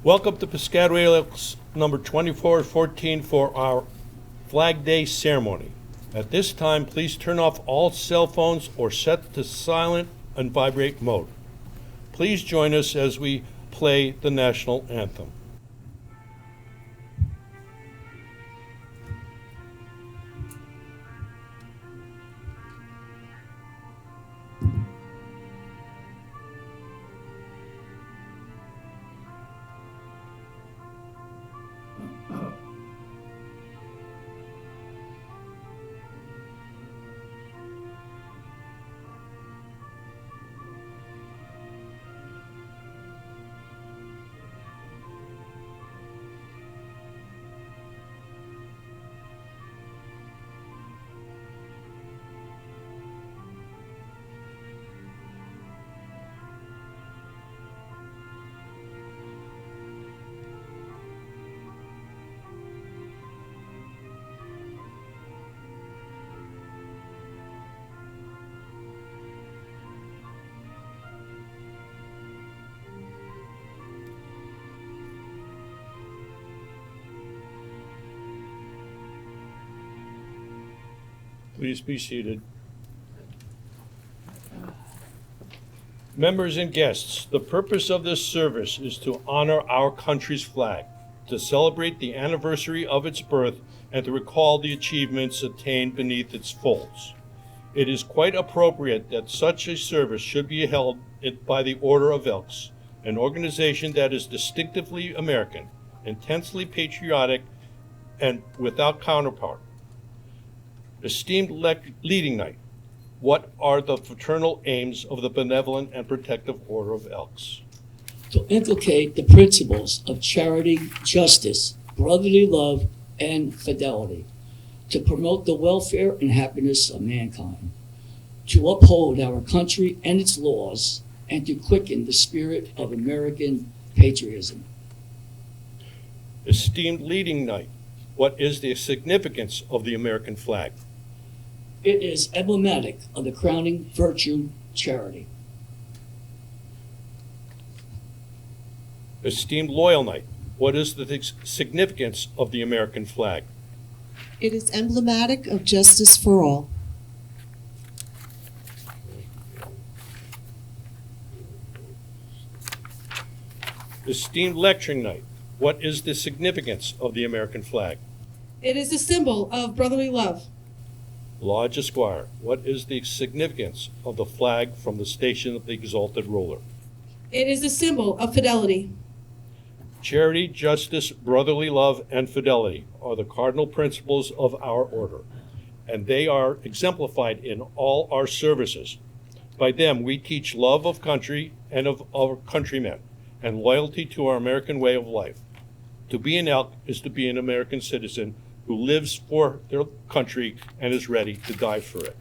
Welcome to Piscataway Lakes number 2414 for our Flag Day ceremony. At this time, please turn off all cell phones or set to silent and vibrate mode. Please join us as we play the national anthem. Please be seated. Members and guests, the purpose of this service is to honor our country's flag, to celebrate the anniversary of its birth, and to recall the achievements attained beneath its folds. It is quite appropriate that such a service should be held by the Order of Elks, an organization that is distinctively American, intensely patriotic, and without counterpart. Esteemed leading knight, what are the fraternal aims of the Benevolent and Protective Order of Elks? To inculcate the principles of charity, justice, brotherly love, and fidelity, to promote the welfare and happiness of mankind, to uphold our country and its laws, and to quicken the spirit of American patriotism. Esteemed leading knight, what is the significance of the American flag? It is emblematic of the crowning virtue, charity. Esteemed loyal knight, what is the significance of the American flag? It is emblematic of justice for all. Esteemed lecturing knight, what is the significance of the American flag? It is a symbol of brotherly love. Lodge Esquire, what is the significance of the flag from the station of the exalted ruler? It is a symbol of fidelity. Charity, justice, brotherly love, and fidelity are the cardinal principles of our order, and they are exemplified in all our services. By them, we teach love of country and of our countrymen, and loyalty to our American way of life. To be an elk is to be an American citizen who lives for their country and is ready to die for it.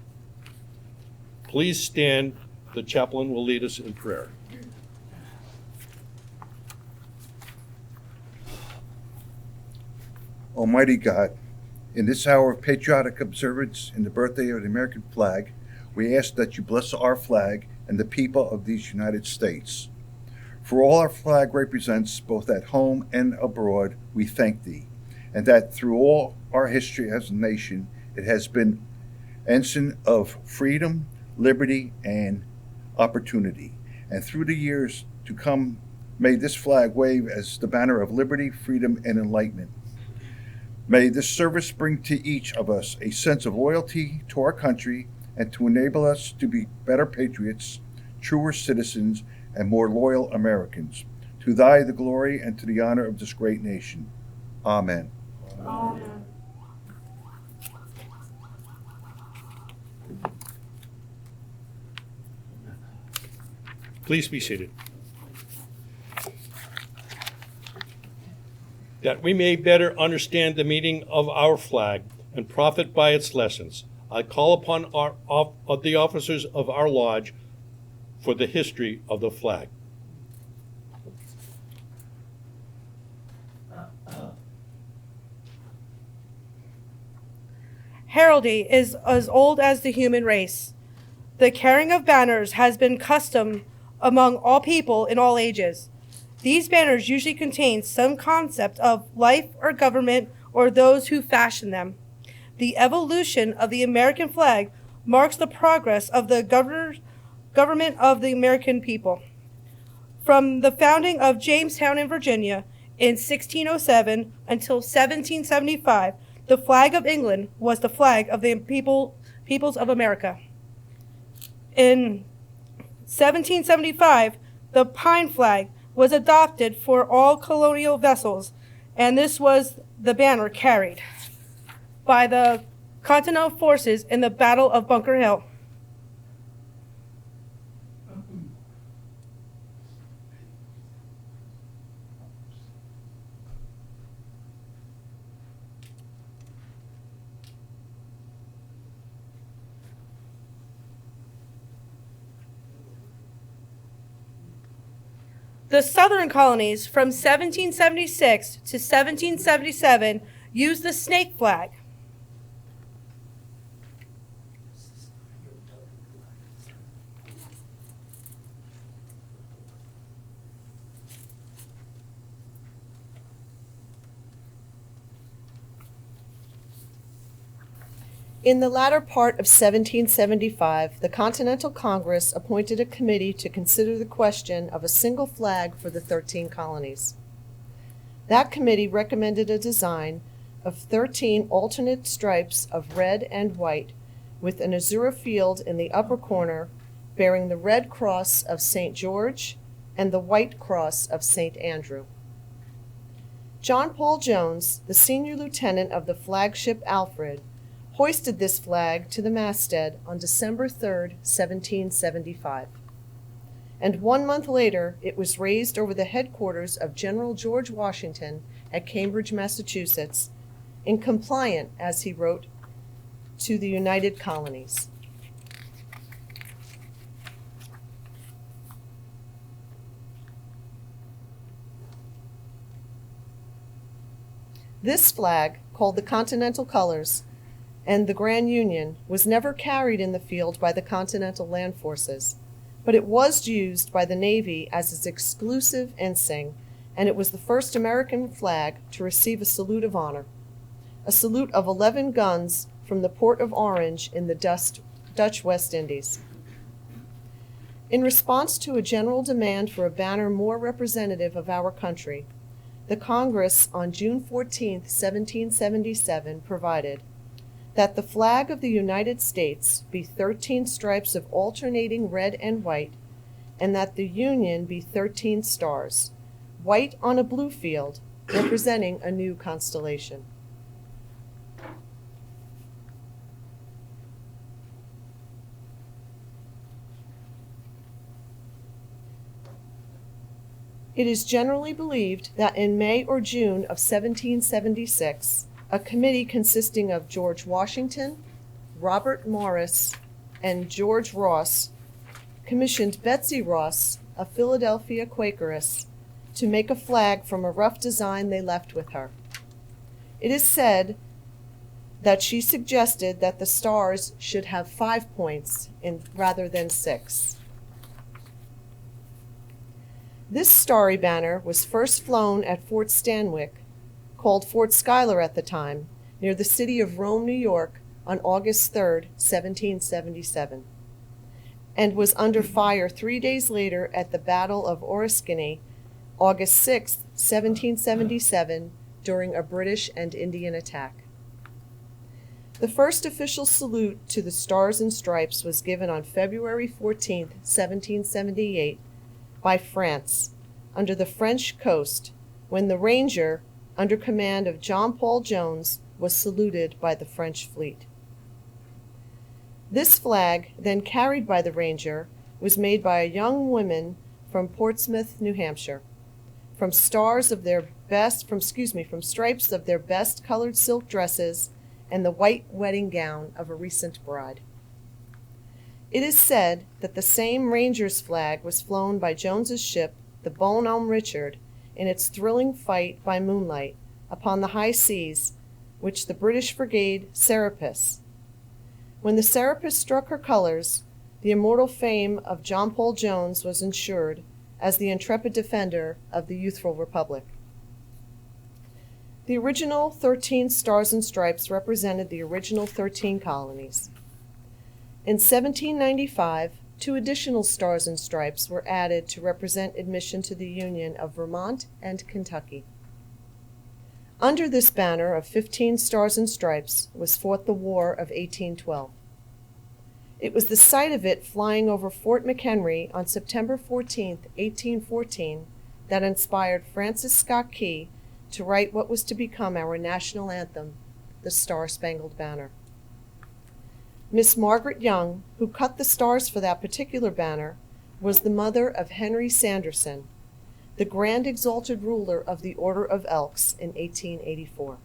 Please stand. The chaplain will lead us in prayer. Almighty God, in this hour of patriotic observance in the birthday of the American flag, we ask that you bless our flag and the people of these United States. For all our flag represents, both at home and abroad, we thank thee, and that through all our history as a nation, it has been ensign of freedom, liberty, and opportunity. And through the years to come, may this flag wave as the banner of liberty, freedom, and enlightenment. May this service bring to each of us a sense of loyalty to our country and to enable us to be better patriots, truer citizens, and more loyal Americans. To thy the glory and to the honor of this great nation. Amen. Amen. Please be seated. That we may better understand the meaning of our flag and profit by its lessons, I call upon the officers of our lodge for the history of the flag. Heraldry is as old as the human race. The carrying of banners has been custom among all people in all ages. These banners usually contain some concept of life or government or those who fashion them. The evolution of the American flag marks the progress of the government of the American people. From the founding of Jamestown in Virginia in 1607 until 1775, the flag of England was the flag of the peoples of America. In 1775, the pine flag was adopted for all colonial vessels, and this was the banner carried by the Continental forces in the Battle of Bunker Hill. The Southern colonies from 1776 to 1777 used the snake flag. In the latter part of 1775, the Continental Congress appointed a committee to consider the question of a single flag for the 13 colonies. That committee recommended a design of 13 alternate stripes of red and white, with an azure field in the upper corner bearing the red cross of St. George and the white cross of St. Andrew. John Paul Jones, the senior lieutenant of the flagship Alfred, hoisted this flag to the masthead on December 3, 1775. And 1 month later, it was raised over the headquarters of General George Washington at Cambridge, Massachusetts, in compliance, as he wrote, to the United Colonies. This flag, called the Continental Colors, and the Grand Union, was never carried in the field by the Continental Land Forces, but it was used by the Navy as its exclusive ensign, and it was the first American flag to receive a salute of honor, a salute of 11 guns from the port of Orange in the Dutch West Indies. In response to a general demand for a banner more representative of our country, the Congress on June 14, 1777, provided that the flag of the United States be 13 stripes of alternating red and white, and that the Union be 13 stars, white on a blue field, representing a new constellation. It is generally believed that in May or June of 1776, a committee consisting of George Washington, Robert Morris, and George Ross commissioned Betsy Ross, a Philadelphia Quakeress, to make a flag from a rough design they left with her. It is said that she suggested that the stars should have 5 points rather than 6. This starry banner was first flown at Fort Stanwix, called Fort Schuyler at the time, near the city of Rome, New York, on August 3, 1777, and was under fire 3 days later at the Battle of Oriskany, August 6, 1777, during a British and Indian attack. The first official salute to the Stars and Stripes was given on February 14, 1778, by France, under the French coast, when the Ranger, under command of John Paul Jones, was saluted by the French fleet. This flag, then carried by the Ranger, was made by a young woman from Portsmouth, New Hampshire, from stripes of their best colored silk dresses and the white wedding gown of a recent bride. It is said that the same Ranger's flag was flown by Jones's ship, the Bonhomme Richard, in its thrilling fight by moonlight upon the high seas, which the British frigate Serapis. When the Serapis struck her colors, the immortal fame of John Paul Jones was ensured, as the intrepid defender of the youthful republic. The original 13 stars and stripes represented the original 13 colonies. In 1795, 2 additional stars and stripes were added to represent admission to the Union of Vermont and Kentucky. Under this banner of 15 stars and stripes was fought the War of 1812. It was the sight of it flying over Fort McHenry on September 14, 1814, that inspired Francis Scott Key to write what was to become our national anthem, the Star-Spangled Banner. Miss Margaret Young, who cut the stars for that particular banner, was the mother of Henry Sanderson, the Grand Exalted Ruler of the Order of Elks in 1884.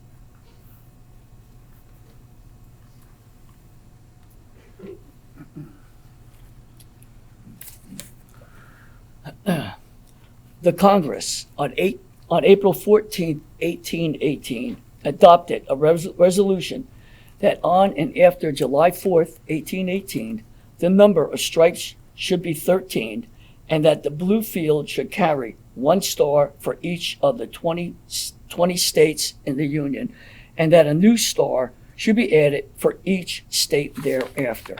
The Congress, on April 14, 1818, adopted a resolution that on and after July 4th, 1818, the number of stripes should be 13, and that the blue field should carry 1 star for each of the 20 states in the Union, and that a new star should be added for each state thereafter.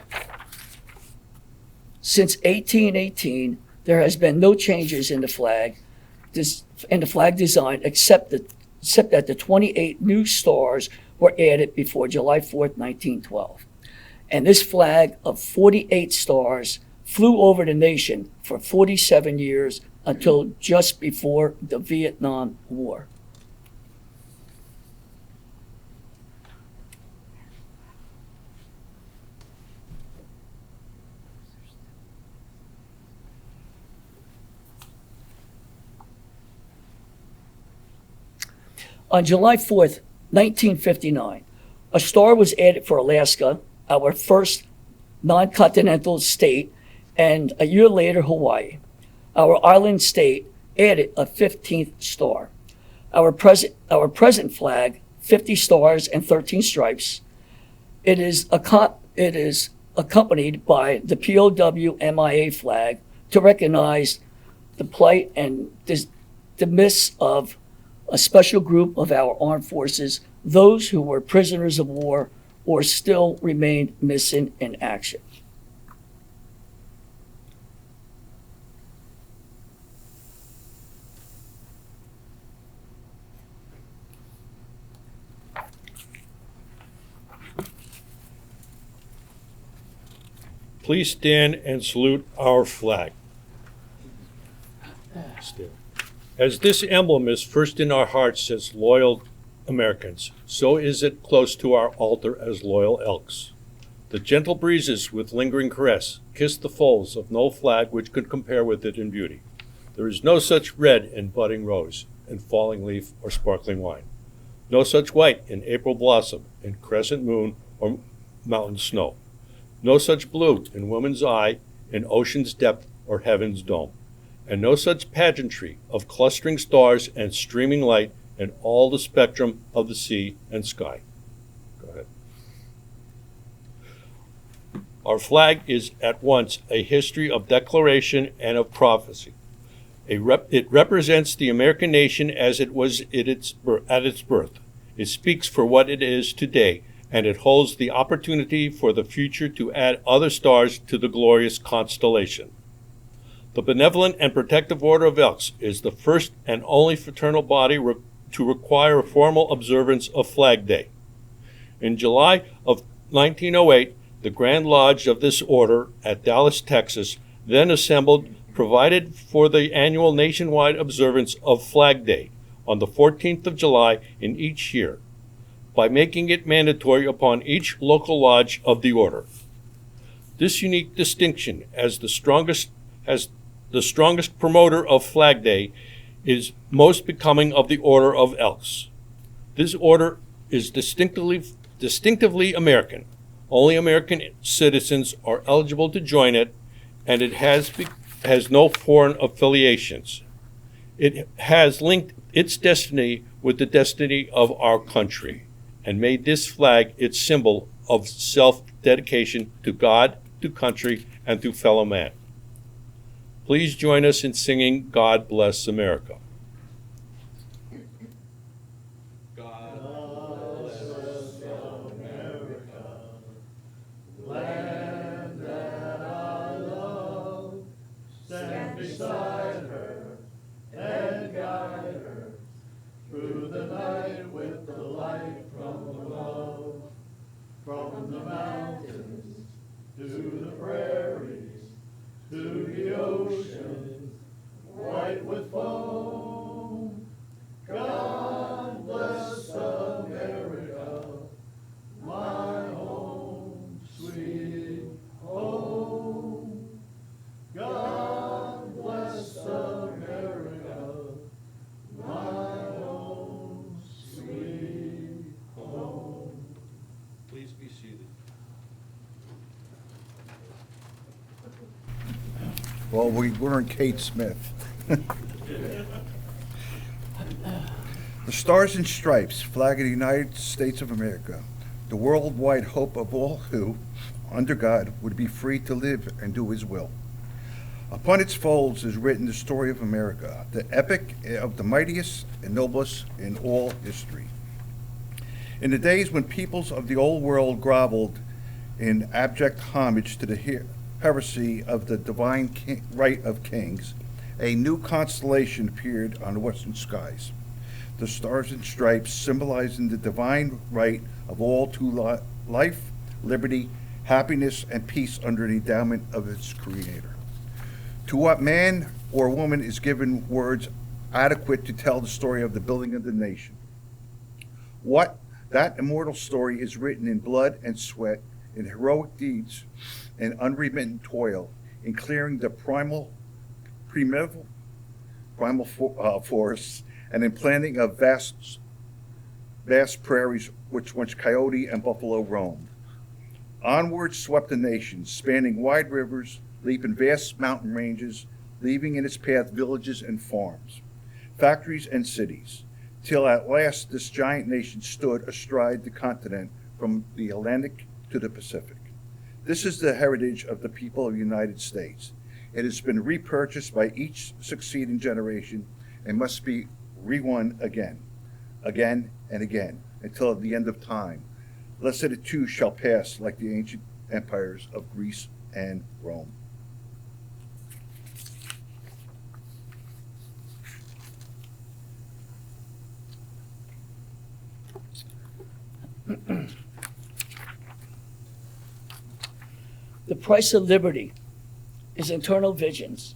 Since 1818, there has been no changes in the flag design except that the 28 new stars were added before July 4th, 1912. And this flag of 48 stars flew over the nation for 47 years until just before the Vietnam War. On July 4th, 1959, a star was added for Alaska, our first non-continental state, and a year later, Hawaii. Our island state added a 15th star. Our present flag, 50 stars and 13 stripes. It is accompanied by the POW-MIA flag to recognize the plight and the miss of a special group of our armed forces, those who were prisoners of war or still remained missing in action. Please stand and salute our flag. Stand. As this emblem is first in our hearts as loyal Americans, so is it close to our altar as loyal Elks. The gentle breezes with lingering caress kiss the folds of no flag which could compare with it in beauty. There is no such red in budding rose, in falling leaf, or sparkling wine. No such white in April blossom, in crescent moon, or mountain snow. No such blue in woman's eye, in ocean's depth, or heaven's dome. And no such pageantry of clustering stars and streaming light in all the spectrum of the sea and sky. Go ahead. Our flag is at once a history of declaration and of prophecy. It represents the American nation as it was at its birth. It speaks for what it is today, and it holds the opportunity for the future to add other stars to the glorious constellation. The Benevolent and Protective Order of Elks is the first and only fraternal body to require a formal observance of Flag Day. In July of 1908, the Grand Lodge of this order at Dallas, Texas, then assembled, provided for the annual nationwide observance of Flag Day on the 14th of July in each year, by making it mandatory upon each local lodge of the order. This unique distinction as the strongest promoter of Flag Day is most becoming of the Order of Elks. This order is distinctively American. Only American citizens are eligible to join it, and it has no foreign affiliations. It has linked its destiny with the destiny of our country, and made this flag its symbol of self-dedication to God, to country, and to fellow man. Please join us in singing God Bless America. Please be seated. Well, we're in Kate Smith. The Stars and Stripes, flag of the United States of America, the worldwide hope of all who, under God, would be free to live and do His will. Upon its folds is written the story of America, the epic of the mightiest and noblest in all history. In the days when peoples of the old world groveled in abject homage to the heresy of the divine right of kings, a new constellation appeared on the western skies. The Stars and Stripes symbolizing the divine right of all to life, liberty, happiness, and peace under the endowment of its creator. To what man or woman is given words adequate to tell the story of the building of the nation? What that immortal story is written in blood and sweat, in heroic deeds and unremittent toil, in clearing the primal forests, and in planting of vast prairies which once coyote and buffalo roamed. Onward swept the nation, spanning wide rivers, leaping vast mountain ranges, leaving in its path villages and farms, factories and cities, till at last this giant nation stood astride the continent from the Atlantic to the Pacific. This is the heritage of the people of the United States. It has been repurchased by each succeeding generation and must be re-won again, again and again, until at the end of time, lest it too shall pass like the ancient empires of Greece and Rome. The price of liberty is internal vigilance.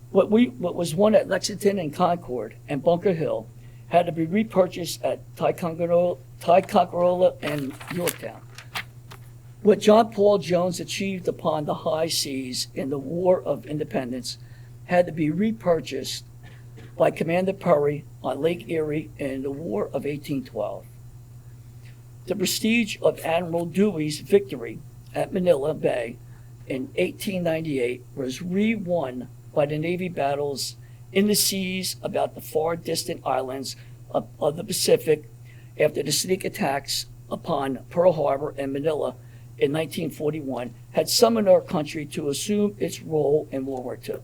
What was won at Lexington and Concord and Bunker Hill had to be repurchased at Ticonderoga and Yorktown. What John Paul Jones achieved upon the high seas in the War of Independence had to be repurchased by Commander Perry on Lake Erie in the War of 1812. The prestige of Admiral Dewey's victory at Manila Bay in 1898 was re-won by the Navy battles in the seas about the far distant islands of the Pacific after the sneak attacks upon Pearl Harbor and Manila in 1941 had summoned our country to assume its role in World War II.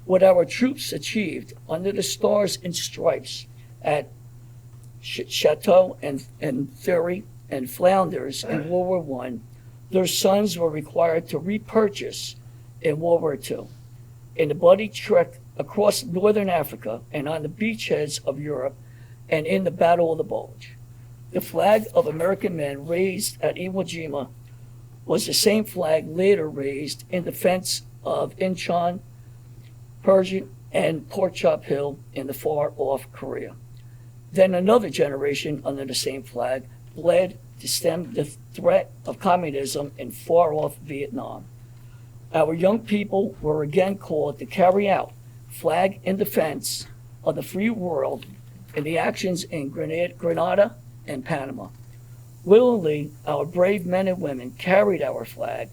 What our troops achieved under the Stars and Stripes at Chateau and Ferry and Flounders in World War I, their sons were required to repurchase in World War II. In the bloody trek across northern Africa and on the beachheads of Europe and in the Battle of the Bulge. The flag of American men raised at Iwo Jima was the same flag later raised in defense of Incheon, Persian, and Pork Chop Hill in the far-off Korea. Then another generation under the same flag bled to stem the threat of communism in far-off Vietnam. Our young people were again called to carry out flag in defense of the free world in the actions in Grenada and Panama. Willingly, our brave men and women carried our flag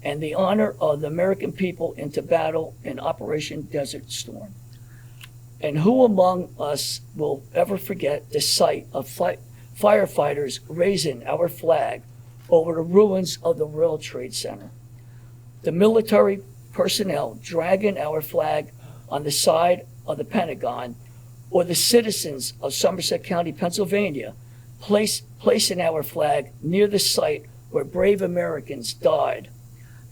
and the honor of the American people into battle in Operation Desert Storm. And who among us will ever forget the sight of firefighters raising our flag over the ruins of the World Trade Center? The military personnel dragging our flag on the side of the Pentagon, or the citizens of Somerset County, Pennsylvania, placing our flag near the site where brave Americans died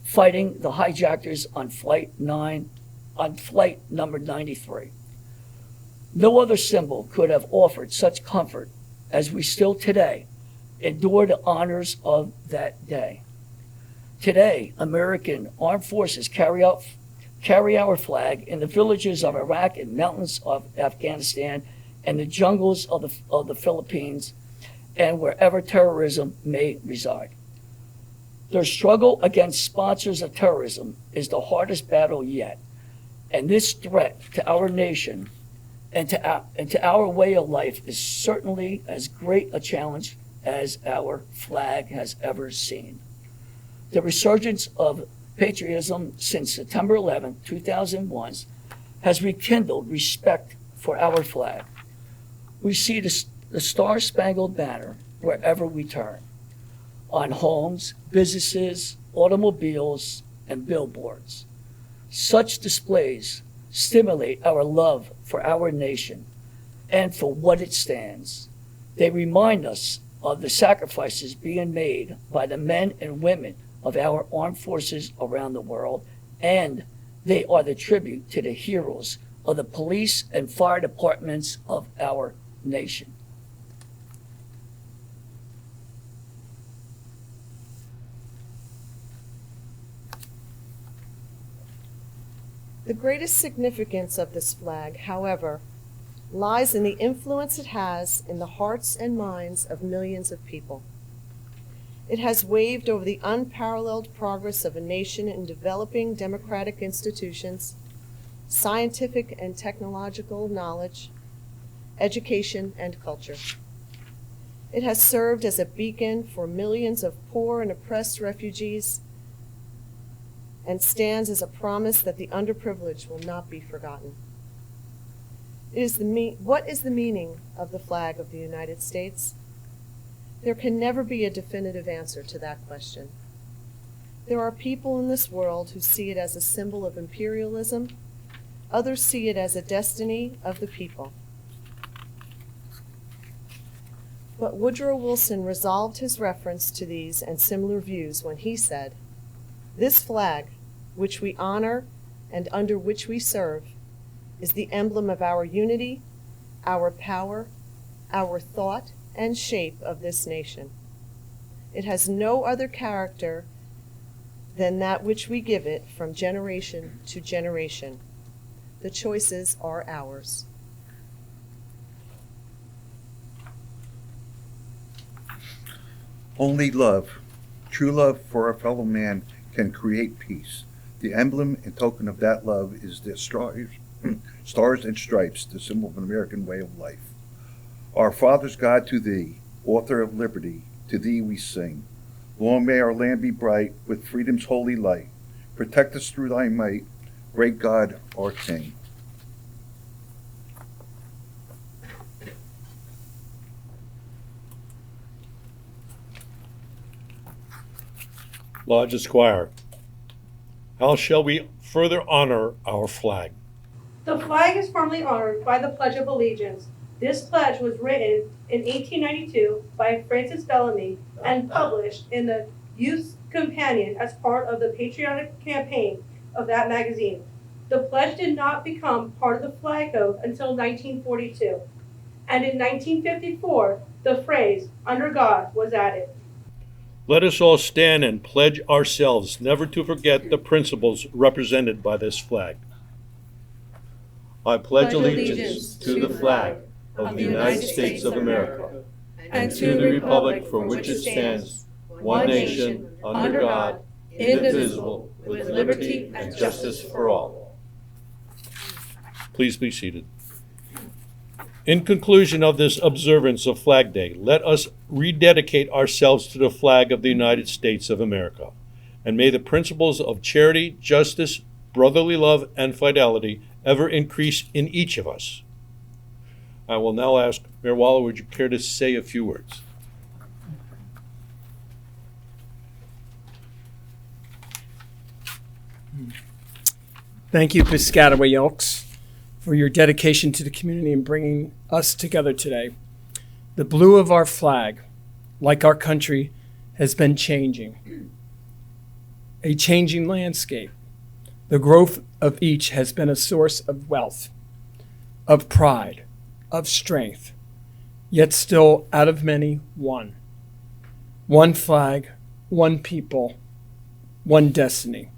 fighting the hijackers on flight number 93. No other symbol could have offered such comfort as we still today endure the honors of that day. Today, American armed forces carry our flag in the villages of Iraq and mountains of Afghanistan and the jungles of the Philippines and wherever terrorism may reside. Their struggle against sponsors of terrorism is the hardest battle yet, and this threat to our nation and to our way of life is certainly as great a challenge as our flag has ever seen. The resurgence of patriotism since September 11, 2001 has rekindled respect for our flag. We see the Star-Spangled Banner wherever we turn, on homes, businesses, automobiles, and billboards. Such displays stimulate our love for our nation and for what it stands. They remind us of the sacrifices being made by the men and women of our armed forces around the world, and they are the tribute to the heroes of the police and fire departments of our nation. The greatest significance of this flag, however, lies in the influence it has in the hearts and minds of millions of people. It has waved over the unparalleled progress of a nation in developing democratic institutions, scientific and technological knowledge, education, and culture. It has served as a beacon for millions of poor and oppressed refugees and stands as a promise that the underprivileged will not be forgotten. What is the meaning of the flag of the United States? There can never be a definitive answer to that question. There are people in this world who see it as a symbol of imperialism. Others see it as a destiny of the people. But Woodrow Wilson resolved his reference to these and similar views when he said, "This flag, which we honor and under which we serve, is the emblem of our unity, our power, our thought, and shape of this nation. It has no other character than that which we give it from generation to generation. The choices are ours." Only love, true love for our fellow man, can create peace. The emblem and token of that love is the stars and stripes, the symbol of an American way of life. Our fathers, God, to thee, author of liberty, to thee we sing. Long may our land be bright with freedom's holy light. Protect us through thy might, great God, our King. Lodge Esquire, how shall we further honor our flag? The flag is formally honored by the Pledge of Allegiance. This pledge was written in 1892 by Francis Bellamy and published in the Youth's Companion as part of the patriotic campaign of that magazine. The pledge did not become part of the flag code until 1942, and in 1954, the phrase, "Under God," was added. Let us all stand and pledge ourselves never to forget the principles represented by this flag. I pledge allegiance to the flag of the United States of America and to the republic for which it stands, one nation, under God, indivisible, with liberty and justice for all. Please be seated. In conclusion of this observance of Flag Day, let us rededicate ourselves to the flag of the United States of America, and may the principles of charity, justice, brotherly love, and fidelity ever increase in each of us. I will now ask Mayor Waller, would you care to say a few words? Thank you, Piscataway Elks, for your dedication to the community and bringing us together today. The blue of our flag, like our country, has been changing. A changing landscape. The growth of each has been a source of wealth, of pride, of strength, yet still out of many, one. One flag, one people, one destiny.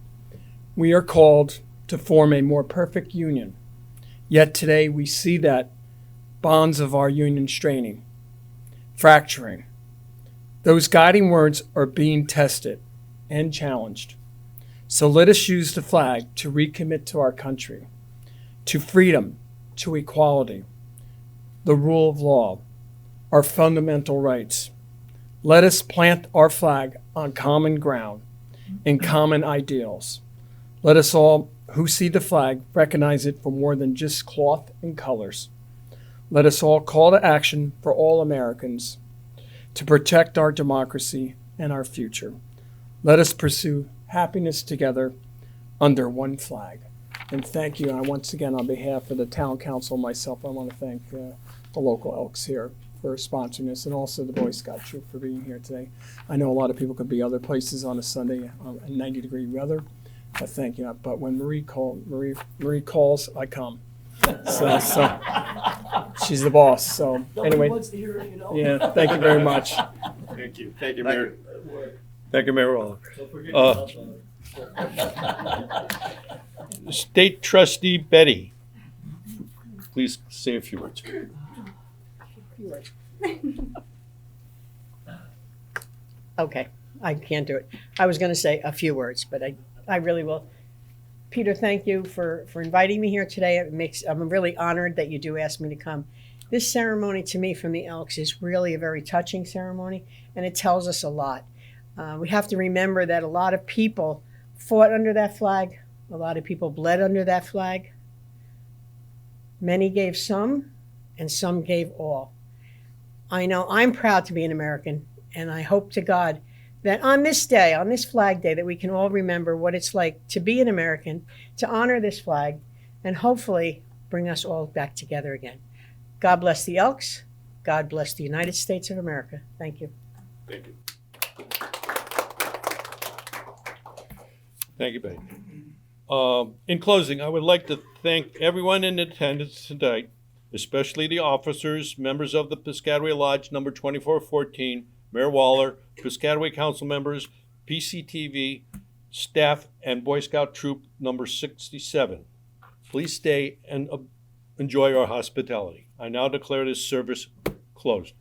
We are called to form a more perfect union. Yet today we see that bonds of our union straining, fracturing. Those guiding words are being tested and challenged. So let us use the flag to recommit to our country, to freedom, to equality, the rule of law, our fundamental rights. Let us plant our flag on common ground and common ideals. Let us all who see the flag recognize it for more than just cloth and colors. Let us all call to action for all Americans to protect our democracy and our future. Let us pursue happiness together under one flag. And thank you. And once again, on behalf of the town council and myself, I want to thank the local Elks here for sponsoring this, and also the Boy Scout troop for being here today. I know a lot of people could be other places on a Sunday in 90-degree weather, but thank you. But when Marie calls, I come. So she's the boss. So anyway, yeah, thank you very much. Thank you. Thank you, Mayor. Thank you, Mayor Waller. State Trustee Betty, please say a few words. Okay, I can't do it. I was going to say a few words, but I really will. Peter, thank you for inviting me here today. I'm really honored that you do ask me to come. This ceremony to me from the Elks is really a very touching ceremony, and it tells us a lot. We have to remember that a lot of people fought under that flag. A lot of people bled under that flag. Many gave some, and some gave all. I know I'm proud to be an American, and I hope to God that on this day, on this Flag Day, that we can all remember what it's like to be an American, to honor this flag, and hopefully bring us all back together again. God bless the Elks. God bless the United States of America. Thank you. Thank you. Thank you, Betty. In closing, I would like to thank everyone in attendance tonight, especially the officers, members of the Piscataway Lodge number 2414, Mayor Waller, Piscataway Council members, PCTV, staff, and Boy Scout Troop number 67. Please stay and enjoy our hospitality. I now declare this service closed.